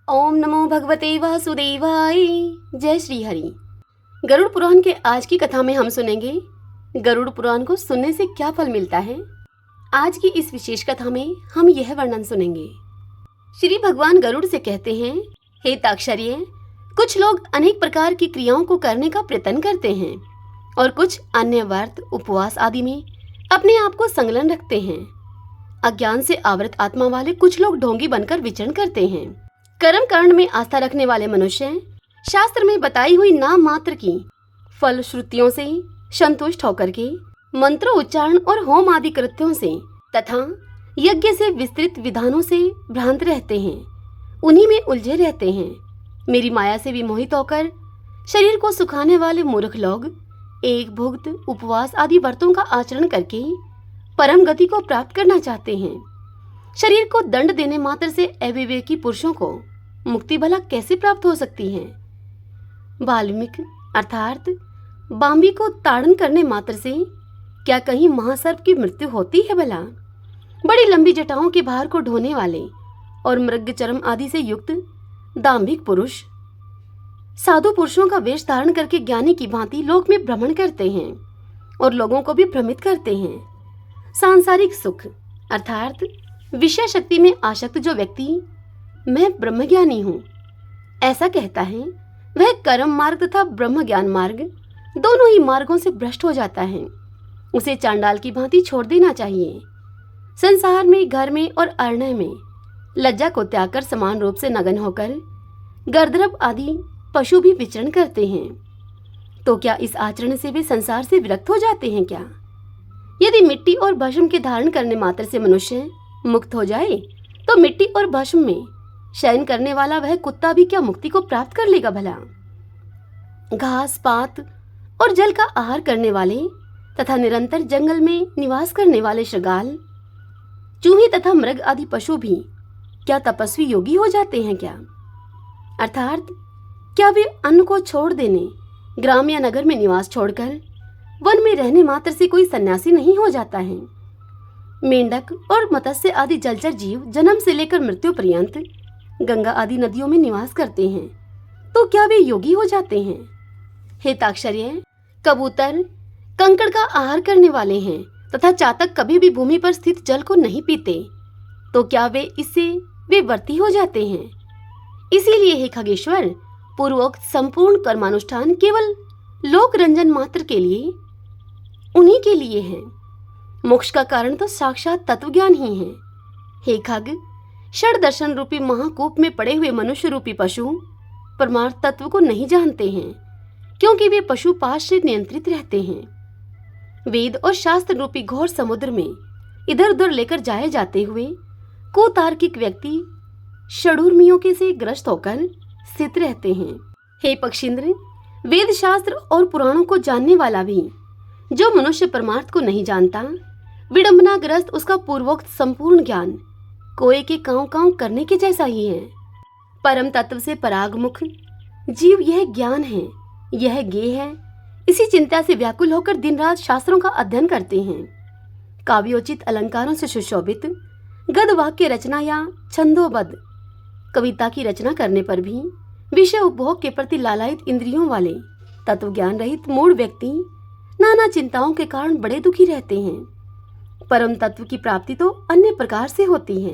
ओम नमो भगवते वासुदेवाय। जय श्री हरि। गरुड़ पुराण के आज की कथा में हम सुनेंगे गरुड़ पुराण को सुनने से क्या फल मिलता है। आज की इस विशेष कथा में हम यह वर्णन सुनेंगे। श्री भगवान गरुड़ से कहते हैं, हे ताक्षर्य, कुछ लोग अनेक प्रकार की क्रियाओं को करने का प्रयत्न करते हैं और कुछ अन्य व्रत उपवास आदि में अपने आप को संलग्न रखते हैं। अज्ञान से आवृत आत्मा वाले कुछ लोग ढोंगी बनकर विचरण करते हैं। कर्म कांड में आस्था रखने वाले मनुष्य शास्त्र में बताई हुई नाम मात्र की फल श्रुतियों से संतुष्ट होकर के मंत्र उच्चारण और होम आदि कृत्यों से तथा यज्ञ से विस्तृत विधानों से भ्रांत रहते हैं, उन्हीं में उलझे रहते हैं। मेरी माया से विमोहित होकर शरीर को सुखाने वाले मूर्ख लोग एक भुक्त उपवास आदि व्रतों का आचरण करके परम गति को प्राप्त करना चाहते हैं। शरीर को दंड देने मात्र से अविवेकी पुरुषों को मुक्ति भला कैसे प्राप्त हो सकती है। बाल्मीकि अर्थात बाम्बी को ताड़न करने मात्र से क्या कहीं महासर्प की मृत्यु होती है भला। बड़ी लंबी जटाओं के भार को ढोने वाले और मृग चर्म आदि से युक्त दाम्भिक पुरुष साधु पुरुषों का वेश धारण करके ज्ञानी की भांति लोक में भ्रमण करते हैं और लोगों को भी भ्रमित करते हैं। सांसारिक सुख अर्थात विषय शक्ति में आसक्त जो व्यक्ति मैं ब्रह्मज्ञानी हूँ ऐसा कहता है, वह कर्म मार्ग तथा ब्रह्म ज्ञान मार्ग दोनों ही मार्गों से भ्रष्ट हो जाता है। उसे चांडाल की भांति छोड़ देना चाहिए। संसार में, घर में और अरण्य में लज्जा को त्याग कर समान रूप से नग्न होकर गर्दभ आदि पशु भी विचरण करते हैं। तो क्या इस आचरण से वे संसार से विरक्त हो जाते हैं क्या? यदि मिट्टी और भस्म के धारण करने मात्र से मनुष्य मुक्त हो जाए तो मिट्टी और भस्म में शयन करने वाला वह कुत्ता भी क्या मुक्ति को प्राप्त कर लेगा भला? घास पात और जल का आहार करने वाले तथा निरंतर जंगल में निवास करने वाले शगाल, चूहे तथा मृग आदि पशु भी क्या तपस्वी योगी हो जाते हैं क्या? अर्थात क्या वे अन्न को छोड़ देने ग्राम या नगर में निवास छोड़कर वन में रहने मात्र से कोई सन्यासी नहीं हो जाता है? मेंढक और मत्स्य आदि जलचर जीव जन्म से लेकर मृत्यु पर्यंत गंगा आदि नदियों में निवास करते हैं, तो क्या वे योगी हो जाते हैं? हे ताक्षर्य, कबूतर कंकड़ का आहार करने वाले हैं तथा चातक कभी भी भूमि पर स्थित जल को नहीं पीते, तो क्या वे व्रती हो जाते हैं? इसीलिए हे खगेश्वर, पूर्वोक्त संपूर्ण कर्मानुष्ठान केवल लोक रंजन मात्र के लिए उन्हीं के लिए है। मोक्ष का कारण तो साक्षात तत्व ज्ञान ही है। हे खग, षड दर्शन रूपी महाकूप में पड़े हुए मनुष्य रूपी पशु परमार्थ तत्व को नहीं जानते हैं, क्योंकि वे पशु पाश से नियंत्रित रहते हैं। वेद और शास्त्र रूपी घोर समुद्र में इधर उधर लेकर जाए जाते हुए कुतार्किक व्यक्ति षडूर्मियों के से ग्रस्त होकर स्थित रहते हैं। हे पक्षींद्र, वेद शास्त्र और पुराणों को जानने वाला भी जो मनुष्य परमार्थ को नहीं जानता, विडंबनाग्रस्त उसका पूर्वोक्त संपूर्ण ज्ञान कोए के कांव कांव करने के जैसा ही है। परम तत्व से परागमुख जीव यह ज्ञान है, यह ज्ञेय है, इसी चिंता से व्याकुल होकर दिन रात शास्त्रों का अध्ययन करते हैं। काव्योचित अलंकारों से सुशोभित गद्य वाक्य रचना या छंदोबद्ध कविता की रचना करने पर भी विषय उपभोग के प्रति लालायित इंद्रियों वाले तत्व ज्ञान रहित मूढ़ व्यक्ति नाना चिंताओं के कारण बड़े दुखी रहते हैं। परम तत्व की प्राप्ति तो अन्य प्रकार से होती है,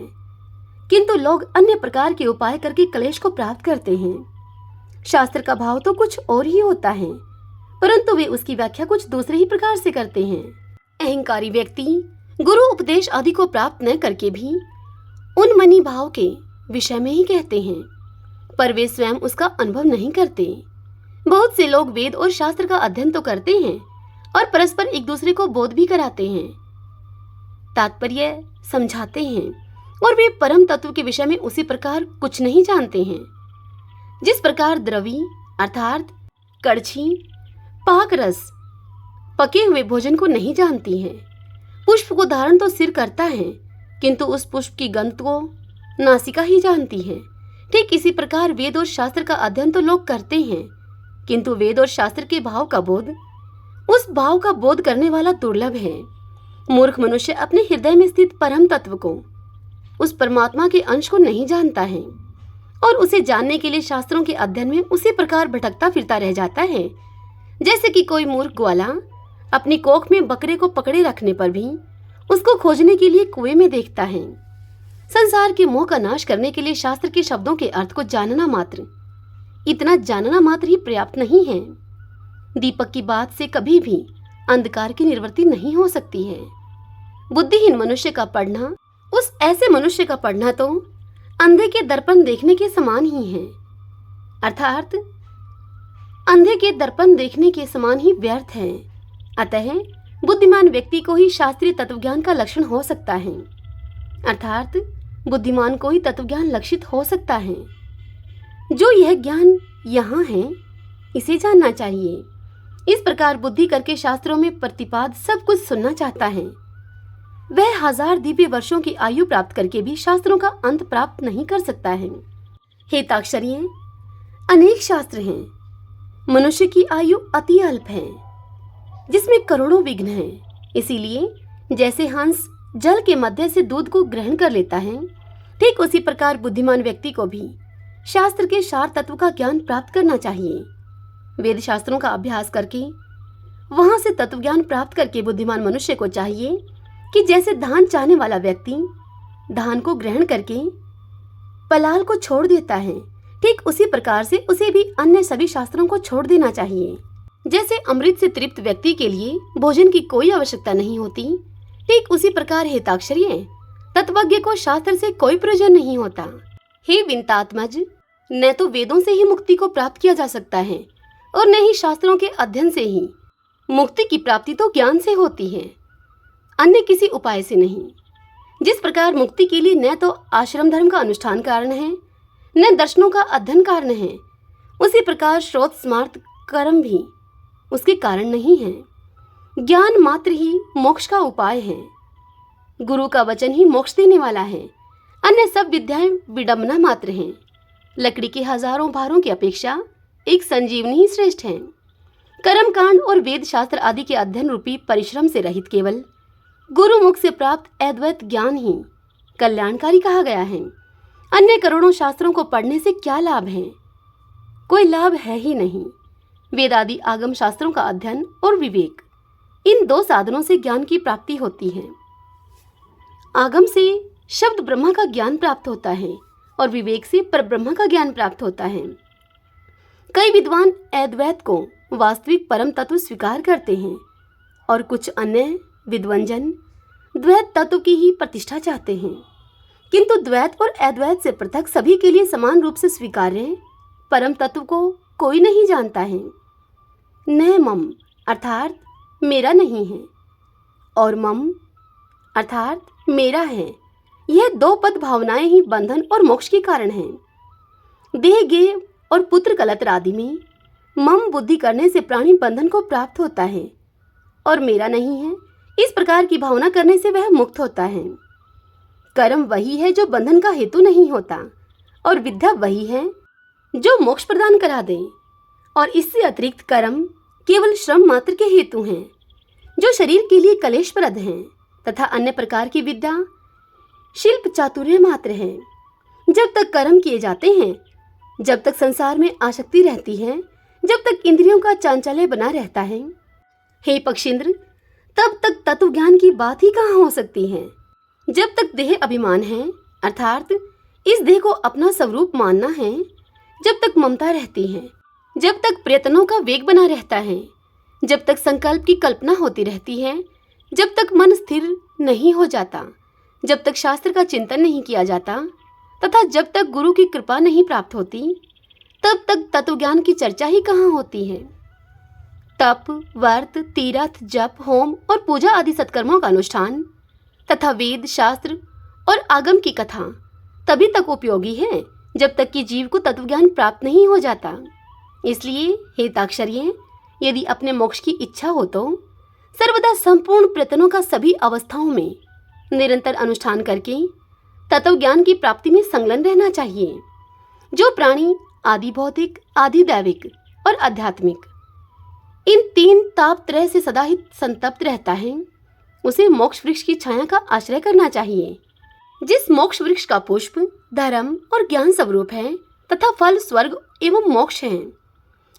किंतु लोग अन्य प्रकार के उपाय करके क्लेश को प्राप्त करते हैं। शास्त्र का भाव तो कुछ और ही होता है, परंतु वे उसकी व्याख्या कुछ दूसरे ही प्रकार से करते हैं। अहंकारी व्यक्ति गुरु उपदेश आदि को प्राप्त न करके भी उन मनी भाव के विषय में ही कहते हैं, पर वे स्वयं उसका अनुभव नहीं करते। बहुत से लोग वेद और शास्त्र का अध्ययन तो करते हैं और परस्पर एक दूसरे को बोध भी कराते हैं, तात्पर्य समझाते हैं, और वे परम तत्व के विषय में उसी प्रकार कुछ नहीं जानते हैं जिस प्रकार द्रवी अर्थात कड़छी पाक रस पके हुए भोजन को नहीं जानती है। पुष्प को धारण तो सिर करता है, किंतु उस पुष्प की गंध को नासिका ही जानती है। ठीक इसी प्रकार वेद और शास्त्र का अध्ययन तो लोग करते हैं, किंतु वेद और शास्त्र के भाव का बोध, उस भाव का बोध करने वाला दुर्लभ है। मूर्ख मनुष्य अपने हृदय में स्थित परम तत्व को, उस परमात्मा के अंश को नहीं जानता है और उसे जानने के लिए शास्त्रों के अध्ययन में उसी प्रकार भटकता फिरता रह जाता है जैसे कि कोई मूर्ख ग्वाला अपनी कोख में बकरे को पकड़े रखने पर भी उसको खोजने के लिए कुएं में देखता है। संसार के मोह का नाश करने के लिए शास्त्र के शब्दों के अर्थ को जानना मात्र, इतना जानना मात्र ही पर्याप्त नहीं है। दीपक की बात से कभी भी अंधकार की निवृत्ति नहीं हो सकती है। बुद्धिहीन मनुष्य का पढ़ना, उस ऐसे मनुष्य का पढ़ना तो अंधे के दर्पण देखने के समान ही है, अर्थात अंधे के दर्पण देखने के समान ही व्यर्थ है। अतः बुद्धिमान व्यक्ति को ही शास्त्रीय तत्वज्ञान का लक्षण हो सकता है, अर्थात बुद्धिमान को ही तत्वज्ञान लक्षित हो सकता है। जो यह ज्ञान यहाँ है इसे जानना चाहिए। इस प्रकार बुद्धि करके शास्त्रों में प्रतिपाद सब कुछ सुनना चाहता है। वह 1000 दिव्य वर्षों की आयु प्राप्त करके भी शास्त्रों का अंत प्राप्त नहीं कर सकता है। हे ताक्षरिये, अनेक शास्त्र हैं। मनुष्य की आयु अति अल्प है जिसमें करोड़ों विघ्न हैं। इसीलिए जैसे हंस जल के मध्य से दूध को ग्रहण कर लेता है, ठीक उसी प्रकार बुद्धिमान व्यक्ति को भी शास्त्र के सार तत्व का ज्ञान प्राप्त करना चाहिए। वेद शास्त्रों का अभ्यास करके वहां से तत्वज्ञान प्राप्त करके बुद्धिमान मनुष्य को चाहिए कि जैसे धान चाहने वाला व्यक्ति धान को ग्रहण करके पलाल को छोड़ देता है, ठीक उसी प्रकार से उसे भी अन्य सभी शास्त्रों को छोड़ देना चाहिए। जैसे अमृत से तृप्त व्यक्ति के लिए भोजन की कोई आवश्यकता नहीं होती, ठीक उसी प्रकार हेताक्षरीय तत्वज्ञ को शास्त्र से कोई प्रयोजन नहीं होता। हे विंतात्मज, न तो वेदों से ही मुक्ति को प्राप्त किया जा सकता है और न ही शास्त्रों के अध्ययन से ही। मुक्ति की प्राप्ति तो ज्ञान से होती है, अन्य किसी उपाय से नहीं। जिस प्रकार मुक्ति के लिए न तो आश्रम धर्म का अनुष्ठान कारण है, न दर्शनों का अध्ययन कारण है, उसी प्रकार श्रोत स्मार्त कर्म भी उसके कारण नहीं है। ज्ञान मात्र ही मोक्ष का उपाय है। गुरु का वचन ही मोक्ष देने वाला है, अन्य सब विद्याएं विडंबना मात्र हैं। लकड़ी के हजारों भारों की अपेक्षा एक संजीवनी ही श्रेष्ठ है। कर्म कांड और वेद शास्त्र आदि के अध्ययन रूपी परिश्रम से रहित केवल गुरुमुख से प्राप्त अद्वैत ज्ञान ही कल्याणकारी कहा गया है। अन्य करोड़ों शास्त्रों को पढ़ने से क्या लाभ है? कोई लाभ है ही नहीं। वेद आदि आगम शास्त्रों का अध्ययन और विवेक, इन दो साधनों से ज्ञान की प्राप्ति होती है। आगम से शब्द ब्रह्मा का ज्ञान प्राप्त होता है और विवेक से परब्रह्म का ज्ञान प्राप्त होता है। कई विद्वान अद्वैत को वास्तविक परम तत्व स्वीकार करते हैं और कुछ अन्य विद्वंजन द्वैत तत्व की ही प्रतिष्ठा चाहते हैं, किंतु द्वैत और अद्वैत से पृथक सभी के लिए समान रूप से स्वीकार्य परम तत्व को कोई नहीं जानता है। न मम अर्थात मेरा नहीं है और मम अर्थात मेरा है, यह दो पद भावनाएं ही बंधन और मोक्ष के कारण हैं। देह गेह और पुत्र कलत्र आदि में मम बुद्धि करने से प्राणी बंधन को प्राप्त होता है और मेरा नहीं है, इस प्रकार की भावना करने से वह मुक्त होता है। कर्म वही है जो बंधन का हेतु नहीं होता और विद्या वही है जो मोक्ष प्रदान करा दे, और इससे अतिरिक्त कर्म केवल श्रम मात्र के हेतु हैं जो शरीर के लिए कलेशप्रद हैं, तथा अन्य प्रकार की विद्या शिल्प चातुर्य मात्र है। जब तक कर्म किए जाते हैं, जब तक संसार में आसक्ति रहती है, जब तक इंद्रियों का चांचल्य बना रहता है, हे पक्षींद्र, तब तक तत्व ज्ञान की बात ही कहाँ हो सकती है। जब तक देह अभिमान है, अर्थात इस देह को अपना स्वरूप मानना है, जब तक ममता रहती है, जब तक प्रयत्नों का वेग बना रहता है, जब तक संकल्प की कल्पना होती रहती है, जब तक मन स्थिर नहीं हो जाता, जब तक शास्त्र का चिंतन नहीं किया जाता तथा जब तक गुरु की कृपा नहीं प्राप्त होती, तब तक तत्वज्ञान की चर्चा ही कहाँ होती है। तप, व्रत, तीर्थ, जप, होम और पूजा आदि सत्कर्मों का अनुष्ठान तथा वेद शास्त्र और आगम की कथा तभी तक उपयोगी है जब तक कि जीव को तत्वज्ञान प्राप्त नहीं हो जाता। इसलिए हे ताक्षर्य, यदि अपने मोक्ष की इच्छा हो तो सर्वदा संपूर्ण प्रयत्नों का सभी अवस्थाओं में निरंतर अनुष्ठान करके तत्वज्ञान की प्राप्ति में संलग्न रहना चाहिए। जो प्राणी आदि भौतिक, आदि दैविक और आध्यात्मिक इन तीन ताप त्रय से सदा ही संतप्त रहता है, उसे मोक्ष वृक्ष की छाया का आश्रय करना चाहिए। जिस मोक्ष वृक्ष का पुष्प धर्म और ज्ञान स्वरूप है, तथा फल स्वर्ग एवं मोक्ष हैं।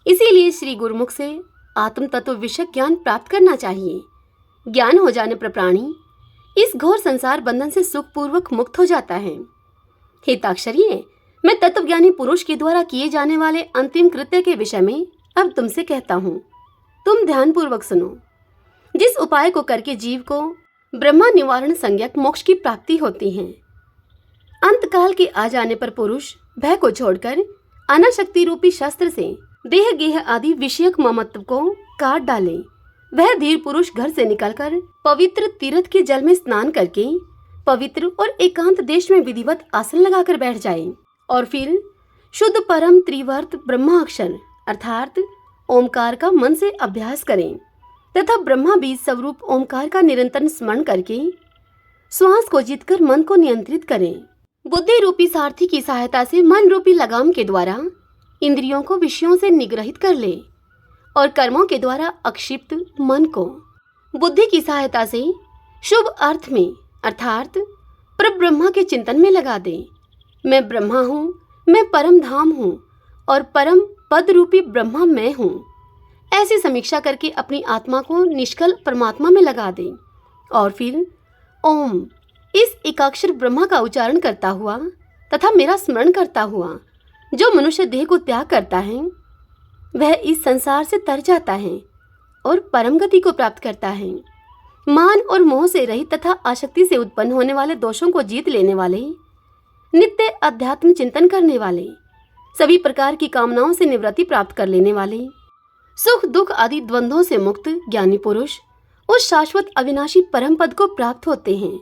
इसीलिए श्री गुरुमुख से आत्म तत्व विषय ज्ञान प्राप्त करना चाहिए। ज्ञान हो जाने पर प्राणी इस घोर संसार बंधन से सुखपूर्वक मुक्त हो जाता है। हिताक्षरी, मैं तत्वज्ञानी पुरुष के द्वारा किए जाने वाले अंतिम कृत्य के विषय में अब तुमसे कहता हूँ। तुम ध्यानपूर्वक सुनो। जिस उपाय को करके जीव को ब्रह्मा निवारण संज्ञक मोक्ष की प्राप्ति होती है, अंतकाल के आ जाने पर पुरुष भय को छोड़कर अनाशक्ति रूपी शस्त्र से देह गेह आदि विषयक ममत्व को काट डाले। वह धीर पुरुष घर से निकलकर पवित्र तीर्थ के जल में स्नान करके पवित्र और एकांत देश में विधिवत आसन लगाकर बैठ जाए और फिर शुद्ध परम त्रिवर्त ब्रह्माक्षर अर्थात ओमकार का मन से अभ्यास करें तथा ब्रह्मा बीज स्वरूप ओमकार का निरंतर स्मरण करके श्वास को जीतकर मन को नियंत्रित करें। बुद्धि रूपी सारथी की सहायता से मन रूपी लगाम के द्वारा इंद्रियों को विषयों से निग्रहित कर ले और कर्मों के द्वारा अक्षिप्त मन को बुद्धि की सहायता से शुभ अर्थ में अर्थात परब्रह्मा के चिंतन में लगा दे। मैं ब्रह्मा हूँ, मैं परम धाम हूँ और परम पद रूपी ब्रह्मा मैं हूँ। ऐसी समीक्षा करके अपनी आत्मा को निष्कल परमात्मा में लगा दे और फिर ओम इस एकाक्षर ब्रह्मा का उच्चारण करता हुआ तथा मेरा स्मरण करता हुआ जो मनुष्य देह को त्याग करता है वह इस संसार से तर जाता है और परम गति को प्राप्त करता है। मान और मोह से रहित तथा आसक्ति से उत्पन्न होने वाले दोषों को जीत लेने वाले, नित्य अध्यात्म चिंतन करने वाले, सभी प्रकार की कामनाओं से निवृत्ति प्राप्त कर लेने वाले, सुख दुख आदि द्वंद्वों से मुक्त ज्ञानी पुरुष उस शाश्वत अविनाशी परम पद को प्राप्त होते हैं।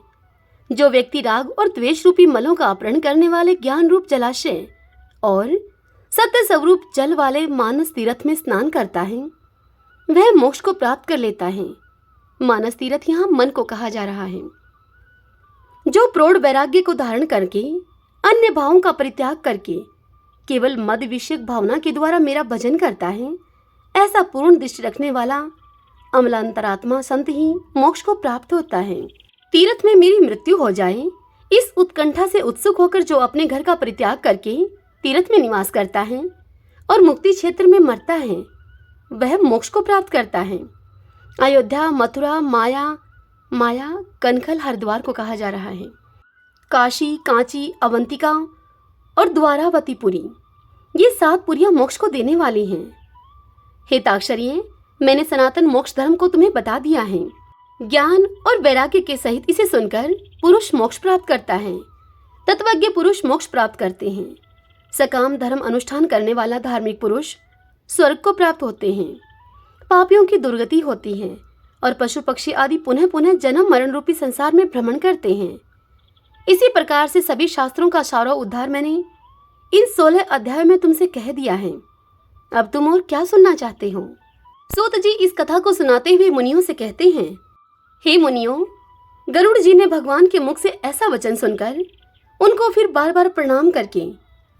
जो व्यक्ति राग और द्वेष रूपी मलों का अपहरण करने वाले ज्ञान रूप जलाशय और सत्य स्वरूप जल वाले मानस तीर्थ में स्नान करता है वह मोक्ष को प्राप्त कर लेता है। मानस तीर्थ यहाँ मन को कहा जा रहा है। जो प्रौढ़ वैराग्य को धारण करके अन्य भावों का परित्याग करके केवल मद विषयक भावना के द्वारा मेरा भजन करता है, ऐसा पूर्ण दृष्टि रखने वाला अमलांतरात्मा संत ही मोक्ष को प्राप्त होता है। तीर्थ में मेरी मृत्यु हो जाए इस उत्कंठा से उत्सुक होकर जो अपने घर का परित्याग करके तीर्थ में निवास करता है और मुक्ति क्षेत्र में मरता है वह मोक्ष को प्राप्त करता है। अयोध्या, मथुरा, माया, कनखल, हरिद्वार को कहा जा रहा है। काशी, कांची, अवंतिका और द्वारावतीपुरी ये 7 पुरियां मोक्ष को देने वाली हैं। हिताक्षरिये, मैंने सनातन मोक्ष धर्म को तुम्हें बता दिया है। ज्ञान और वैराग्य के सहित इसे सुनकर पुरुष मोक्ष प्राप्त करता है। तत्वज्ञ पुरुष मोक्ष प्राप्त करते हैं। सकाम धर्म अनुष्ठान करने वाला धार्मिक पुरुष स्वर्ग को प्राप्त होते हैं। पापियों की दुर्गति होती है और पशु पक्षी आदि पुनः पुनः जन्म मरण रूपी संसार में भ्रमण करते हैं। इसी प्रकार से सभी शास्त्रों का सारो उद्धार मैंने इन 16 अध्यायों में तुमसे कह दिया है। अब तुम और क्या सुनना चाहते हो? सूत जी इस कथा को सुनाते हुए मुनियों से कहते हैं, हे मुनियों, गरुड़ जी ने भगवान के मुख से ऐसा वचन सुनकर उनको फिर बार बार प्रणाम करके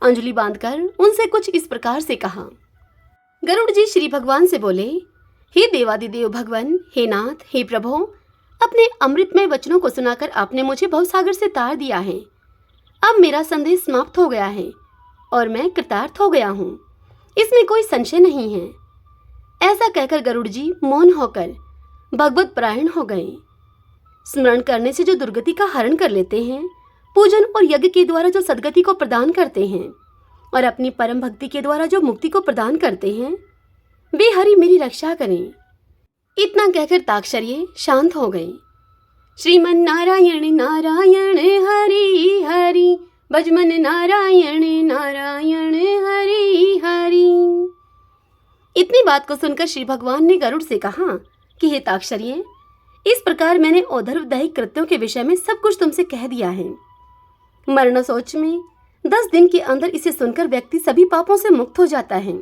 अंजलि बांधकर उनसे कुछ इस प्रकार से कहा। गरुड़ जी श्री भगवान से बोले, हे देवादिदेव भगवान, हे नाथ, हे प्रभु, अपने अमृतमय वचनों को सुनाकर आपने मुझे भवसागर से तार दिया है। अब मेरा संदेह समाप्त हो गया है और मैं कृतार्थ हो गया हूँ, इसमें कोई संशय नहीं है। ऐसा कहकर गरुड़ जी मौन होकर भगवत परायण हो गए। स्मरण करने से जो दुर्गति का हरण कर लेते हैं, पूजन और यज्ञ के द्वारा जो सदगति को प्रदान करते हैं और अपनी परम भक्ति के द्वारा जो मुक्ति को प्रदान करते हैं, वे हरि मेरी रक्षा करें। इतना कहकर ताक्षर्य शांत हो गए। श्रीमन नारायण नारायण हरि हरि, भजमन नारायण नारायण हरि हरि। इतनी बात को सुनकर श्री भगवान ने गरुड़ से कहा कि हे ताक्षर्य, इस प्रकार मैंने औधर्वदायी कृत्यों के विषय में सब कुछ तुमसे कह दिया है। मरणोत्सोच में 10 दिन के अंदर इसे सुनकर व्यक्ति सभी पापों से मुक्त हो जाता है।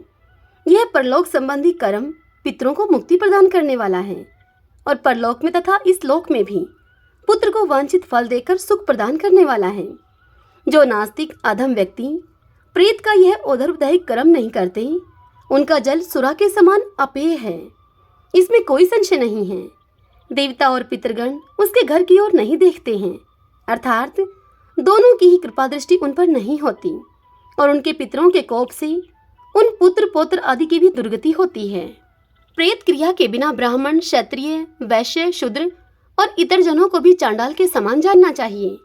यह परलोक संबंधी कर्म पितरों को मुक्ति प्रदान करने वाला है और परलोक में तथा इस लोक में भी पुत्र को वांछित फल देकर सुख प्रदान करने वाला है। जो नास्तिक अधम व्यक्ति प्रेत का यह औधर्वदायी कर्म नहीं करते, उनका जल सुरा के समान अपेय है, इसमें कोई संशय नहीं है। देवता और पितरगण उसके घर की ओर नहीं देखते हैं, अर्थात दोनों की ही कृपा दृष्टि उन पर नहीं होती और उनके पितरों के कोप से उन पुत्र पौत्र आदि की भी दुर्गति होती है। प्रेत क्रिया के बिना ब्राह्मण, क्षत्रिय, वैश्य, शूद्र और इतर जनों को भी चांडाल के समान जानना चाहिए।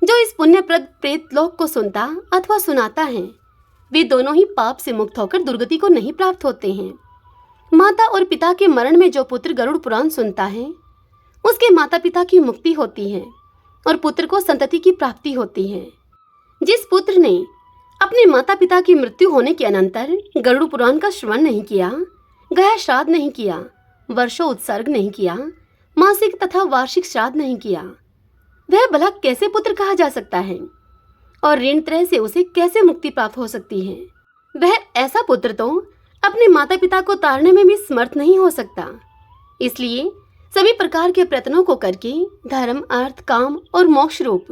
जो इस पुण्यप्रद प्रेत लोक को सुनता अथवा सुनाता है, वे दोनों ही पाप से मुक्त होकर दुर्गति को नहीं प्राप्त होते हैं। माता और पिता के मरण में जो पुत्र गरुड़ पुराण सुनता है, उसके माता पिता की मुक्ति होती है और पुत्र को संतति की प्राप्ति होती है। जिस पुत्र ने अपने माता पिता की मृत्यु होने के अनंतर गरुड़ पुराण का श्रवण नहीं किया, गया श्राद्ध नहीं किया, वर्षों उत्सर्ग नहीं किया, मासिक तथा वार्षिक श्राद्ध नहीं किया, वह भला कैसे पुत्र कहा जा सकता है और ऋण त्रय से उसे कैसे मुक्ति प्राप्त हो सकती है? वह ऐसा पुत्र तो अपने माता पिता को तारने में भी समर्थ नहीं हो सकता। इसलिए सभी प्रकार के प्रयत्नों को करके धर्म, अर्थ, काम और मोक्ष रूप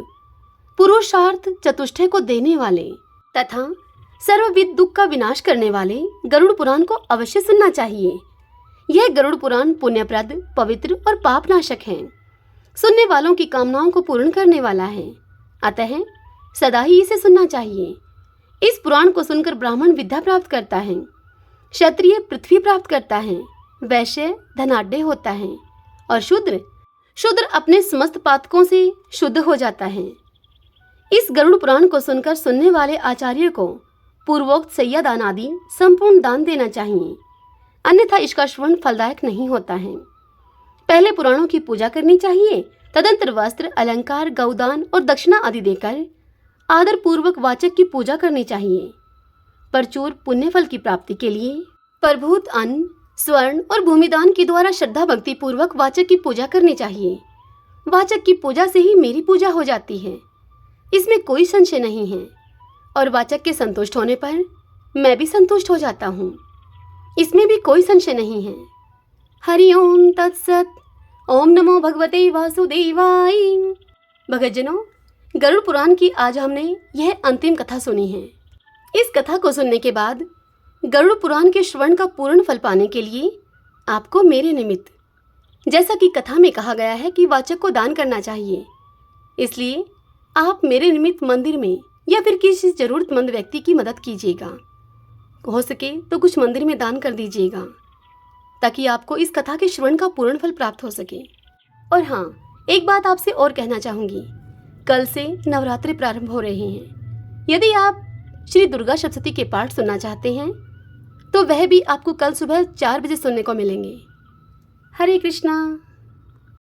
पुरुषार्थ चतुष्टय को देने वाले तथा सर्वविध दुख का विनाश करने वाले गरुड़ पुराण को अवश्य सुनना चाहिए। यह गरुड़ पुराण पुण्यप्रद, पवित्र और पापनाशक है। सुनने वालों की कामनाओं को पूर्ण करने वाला है, अतः सदा ही इसे सुनना चाहिए। इस पुराण को सुनकर ब्राह्मण विद्या प्राप्त करता है, क्षत्रिय पृथ्वी प्राप्त करता है, वैश्य धनाढ्य होता है और शूद्र अपने समस्त पातकों से शुद्ध हो जाता है। इस गरुड़ पुराण को सुनकर सुनने वाले आचार्य को पूर्वोक्त सैया दान आदि संपूर्ण दान देना चाहिए, अन्यथा इसका श्रवण फलदायक नहीं होता है। पहले पुराणों की पूजा करनी चाहिए, तदंतर वस्त्र, अलंकार, गौदान और दक्षिणा आदि देकर आदर पूर्वक वाचक की पूजा करनी चाहिए। प्रचुर पुण्य फल की प्राप्ति के लिए प्रभूत अन्न, स्वर्ण और भूमिदान के द्वारा श्रद्धा भक्ति पूर्वक वाचक की पूजा करनी चाहिए। वाचक की पूजा से ही मेरी पूजा हो जाती है, इसमें कोई संशय नहीं है, और वाचक के संतुष्ट होने पर मैं भी संतुष्ट हो जाता हूँ, इसमें भी कोई संशय नहीं है। हरि ओम तत्सत। ओम नमो भगवते वासुदेवाय। भगतजनों, गरुड़ पुराण की आज हमने यह अंतिम कथा सुनी है। इस कथा को सुनने के बाद गरुड़ पुराण के श्रवण का पूर्ण फल पाने के लिए आपको मेरे निमित्त, जैसा कि कथा में कहा गया है कि वाचक को दान करना चाहिए, इसलिए आप मेरे निमित्त मंदिर में या फिर किसी जरूरतमंद व्यक्ति की मदद कीजिएगा। हो सके तो कुछ मंदिर में दान कर दीजिएगा, ताकि आपको इस कथा के श्रवण का पूर्ण फल प्राप्त हो सके। और हाँ, एक बात आपसे और कहना चाहूँगी, कल से नवरात्रि प्रारंभ हो रहे हैं। यदि आप श्री दुर्गा सप्तशती के पाठ सुनना चाहते हैं तो वह भी आपको कल सुबह 4 बजे सुनने को मिलेंगे। हरे कृष्णा।